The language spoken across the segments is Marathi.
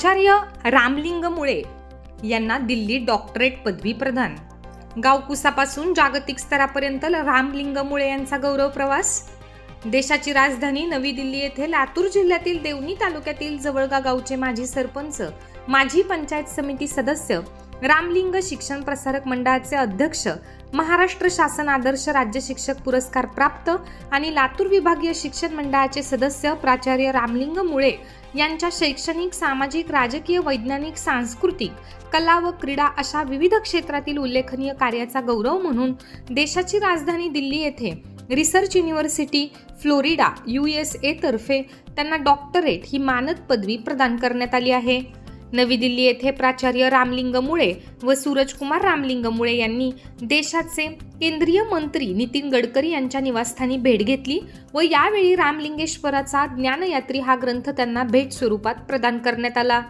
प्राचार्य रामलिंग मुळे यांना दिल्ली डॉक्टरेट पदवी प्रदान। गावकुसापासून जागतिक स्तरापर्यंत रामलिंग मुळे यांचा गौरव प्रवास। देशाची राजधानी नवी दिल्ली येथे लातूर जिल्ह्यातील देवणी तालुक्यातील जवळगा गावचे माजी सरपंच, माजी पंचायत समिती सदस्य, रामलिंग शिक्षण प्रसारक मंडळाचे अध्यक्ष, महाराष्ट्र शासन आदर्श राज्य शिक्षक पुरस्कार प्राप्त आणि लातूर विभागीय शिक्षण मंडळाचे सदस्य प्राचार्य रामलिंग मुळे यांच्या शैक्षणिक, सामाजिक, राजकीय, वैज्ञानिक, सांस्कृतिक, कला व क्रीडा अशा विविध क्षेत्रातील उल्लेखनीय कार्याचा गौरव म्हणून देशाची राजधानी दिल्ली येथे रिसर्च युनिव्हर्सिटी फ्लोरिडा USA तर्फे त्यांना डॉक्टरेट ही मानद पदवी प्रदान करण्यात आली आहे। नवी दिल्ली येथे प्राचार्य रामलिंग मुळे व सूरजकुमार रामलिंग मुळे यांनी देशाचे केंद्रीय मंत्री नितीन गडकरी यांच्या निवासस्थानी भेट घेतली व यावेळी रामलिंगेश्वराचा ज्ञानयात्री हा ग्रंथ त्यांना भेट स्वरूपात प्रदान करण्यात आला।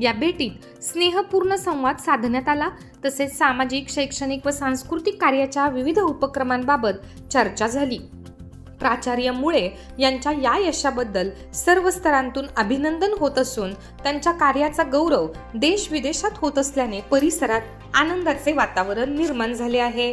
या भेटीत स्नेहपूर्ण संवाद साधण्यात आला, तसेच सामाजिक, शैक्षणिक व सांस्कृतिक कार्याच्या विविध उपक्रमांबाबत चर्चा झाली। प्राचार्य मुळे यांच्या या यशाबद्दल सर्व स्तरांतून अभिनंदन होत असून त्यांच्या कार्याचा गौरव देश विदेशात होत असल्याने परिसरात आनंदाचे वातावरण निर्माण झाले आहे।